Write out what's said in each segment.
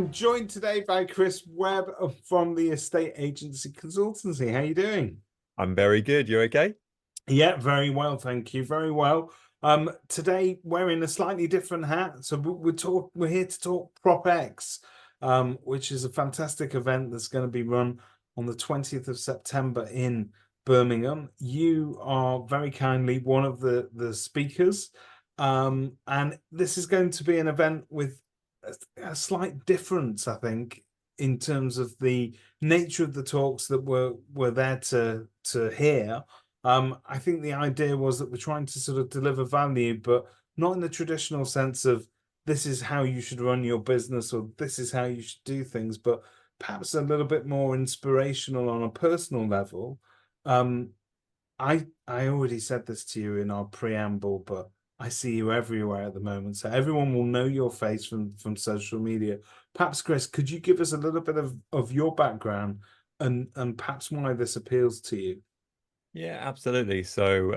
I'm joined today by Chris Webb from the Estate Agency Consultancy. How are you doing? I'm very good. You okay? Yeah, very well, thank you. Very well. Today wearing a slightly different hat. So we're here to talk PropX, which is a fantastic event that's going to be run on the 20th of September in Birmingham. You are very kindly one of the speakers. And this is going to be an event with a slight difference, I think, in terms of the nature of the talks that we're there to hear. I think the idea was that we're trying to sort of deliver value, but not in the traditional sense of this is how you should run your business or this is how you should do things, but perhaps a little bit more inspirational on a personal level. Um, I already said this to you in our preamble, but I see you everywhere at the moment, so everyone will know your face from social media. Perhaps, Chris, could you give us a little bit of your background and perhaps why this appeals to you? Yeah, absolutely. So,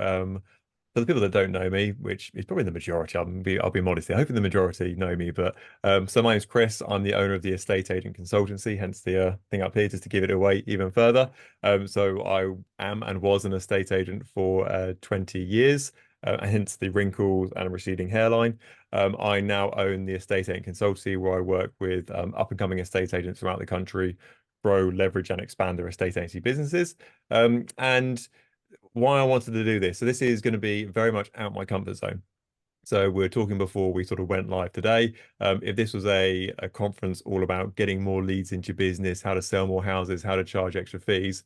for the people that don't know me, which is probably the majority, I'll be modest here. Hoping the majority know me, but so my name's Chris. I'm the owner of the estate agent consultancy, hence the thing up here, just to give it away even further. So I am and was an estate agent for 20 years, hence the wrinkles and receding hairline. I now own the estate agent consultancy where I work with up and coming estate agents throughout the country, grow, leverage, and expand their estate agency businesses. And why I wanted to do this. So this is going to be very much out my comfort zone. So we were talking before we sort of went live today. If this was a conference all about getting more leads into your business, how to sell more houses, how to charge extra fees,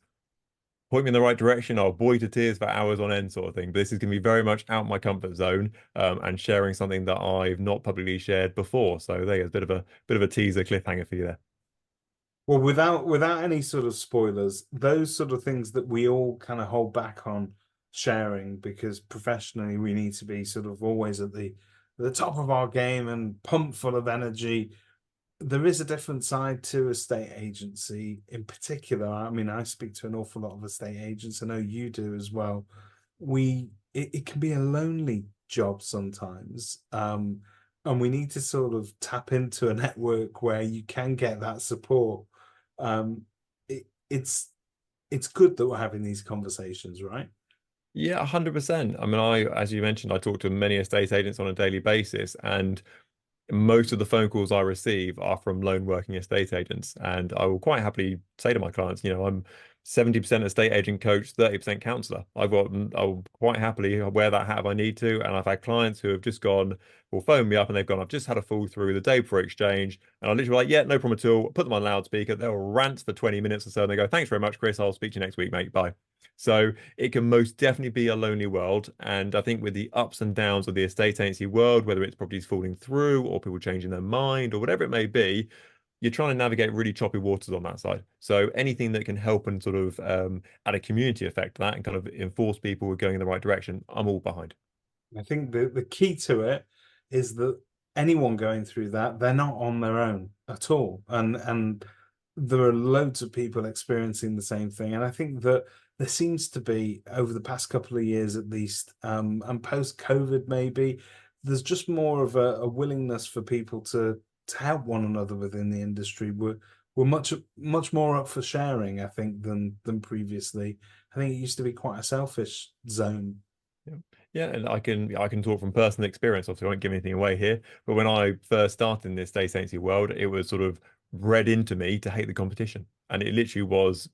point me in the right direction. I'll bore you to tears for hours on end, sort of thing. But this is going to be very much out my comfort zone, and sharing something that I've not publicly shared before. So there's a bit of a teaser cliffhanger for you there. Well, without any sort of spoilers, those sort of things that we all kind of hold back on sharing because professionally we need to be sort of always at the top of our game and pumped full of energy. There is a different side to estate agency in particular. I mean, I speak to an awful lot of estate agents. I know you do as well. It can be a lonely job sometimes. And we need to sort of tap into a network where you can get that support. Um, it, it's it's good that we're having these conversations, right? Yeah, 100%. I mean, as you mentioned, I talk to many estate agents on a daily basis, and most of the phone calls I receive are from lone working estate agents. And I will quite happily say to my clients, I'm 70% estate agent coach, 30% counselor. I'll quite happily wear that hat if I need to. And I've had clients who have just will phone me up and they've gone, I've just had a fall through the day before exchange. And I literally like, yeah, no problem at all. Put them on loudspeaker. They'll rant for 20 minutes or so. And they go, thanks very much, Chris. I'll speak to you next week, mate. Bye. So it can most definitely be a lonely world. And I think with the ups and downs of the estate agency world, whether it's properties falling through or people changing their mind or whatever it may be, you're trying to navigate really choppy waters on that side. So anything that can help and sort of add a community effect to that and kind of enforce people we're going in the right direction, I'm all behind. I think the key to it is that anyone going through that, they're not on their own at all. And there are loads of people experiencing the same thing. And I think that there seems to be, over the past couple of years at least, and post-COVID maybe, there's just more of a willingness for people to help one another within the industry. We're much more up for sharing, I think, than previously. I think it used to be quite a selfish zone. Yeah. Yeah, and I can talk from personal experience. Obviously, I won't give anything away here. But when I first started in this estate agency world, it was sort of bred into me to hate the competition, and it literally was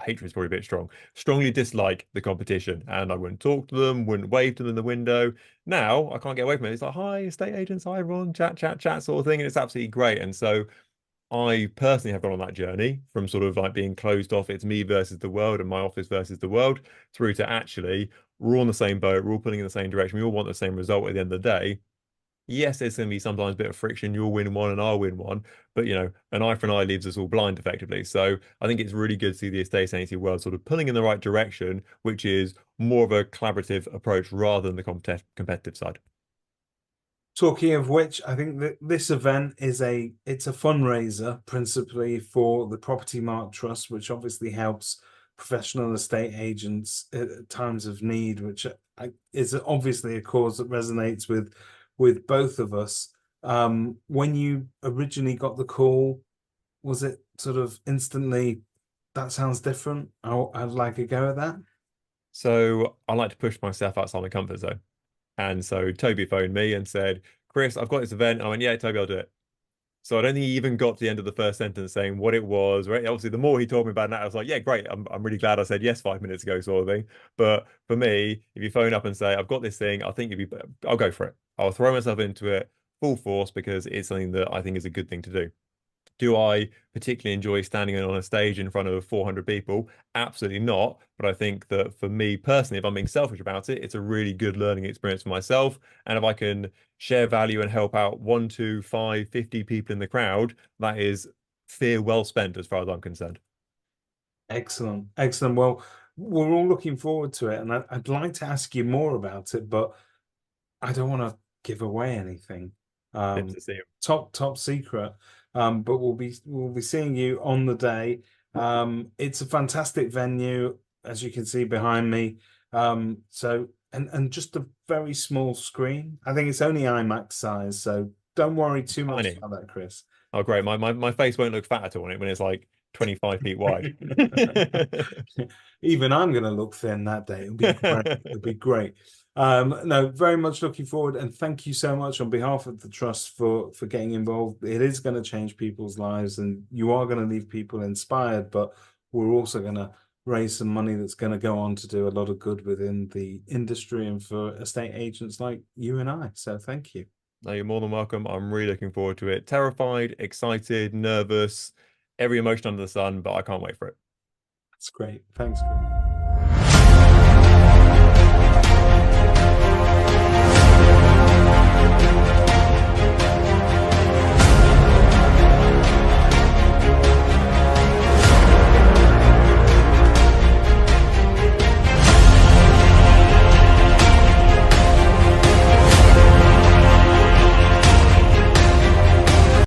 hatred is probably a bit strong. Strongly dislike the competition, and I wouldn't talk to them, wouldn't wave to them in the window. Now I can't get away from it. It's like, hi, estate agents, hi everyone, chat, chat, chat, sort of thing, and it's absolutely great. And so I personally have gone on that journey from sort of like being closed off, it's me versus the world and my office versus the world, through to actually we're all on the same boat, we're all pulling in the same direction, we all want the same result at the end of the day. Yes, there's going to be sometimes a bit of friction. You'll win one and I'll win one, but an eye for an eye leaves us all blind effectively. So I think it's really good to see the estate agency world sort of pulling in the right direction, which is more of a collaborative approach rather than the competitive side. Talking of which, I think that this event it's a fundraiser principally for the Property Mark Trust, which obviously helps professional estate agents at times of need, which is obviously a cause that resonates with both of us. When you originally got the call, Was it sort of instantly, that sounds different? I'd like a go at that. So I like to push myself outside my comfort zone. And so Toby phoned me and said, Chris, I've got this event. And I went, yeah, Toby, I'll do it. So I don't think he even got to the end of the first sentence saying what it was. Right? Obviously, the more he told me about that, I was like, yeah, great. I'm really glad I said yes 5 minutes ago, sort of thing. But for me, if you phone up and say, I've got this thing, I think I'll go for it. I'll throw myself into it full force because it's something that I think is a good thing to do. Do I particularly enjoy standing on a stage in front of 400 people? Absolutely not. But I think that for me personally, if I'm being selfish about it, it's a really good learning experience for myself. And if I can share value and help out 1, 2, 5, 50 people in the crowd, that is fear well spent as far as I'm concerned. Excellent, excellent. Well, we're all looking forward to it, and I'd like to ask you more about it, but I don't want to give away anything. It's Um, to see you. top secret. But we'll be seeing you on the day. It's a fantastic venue, as you can see behind me. So and just a very small screen. I think it's only IMAX size, so don't worry too much Tiny. about that, Chris. Oh, great. My face won't look fat at all on it when it's like 25 feet wide. Even I'm going to look thin that day. It'll be great. It'll be great. No, very much looking forward, and thank you so much on behalf of the trust for getting involved. It is going to change people's lives, and you are going to leave people inspired. But we're also going to raise some money that's going to go on to do a lot of good within the industry and for estate agents like you and I. So thank you. No, you're more than welcome. I'm really looking forward to it. Terrified, excited, nervous, every emotion under the sun, but I can't wait for it. That's great. Thanks, Chris.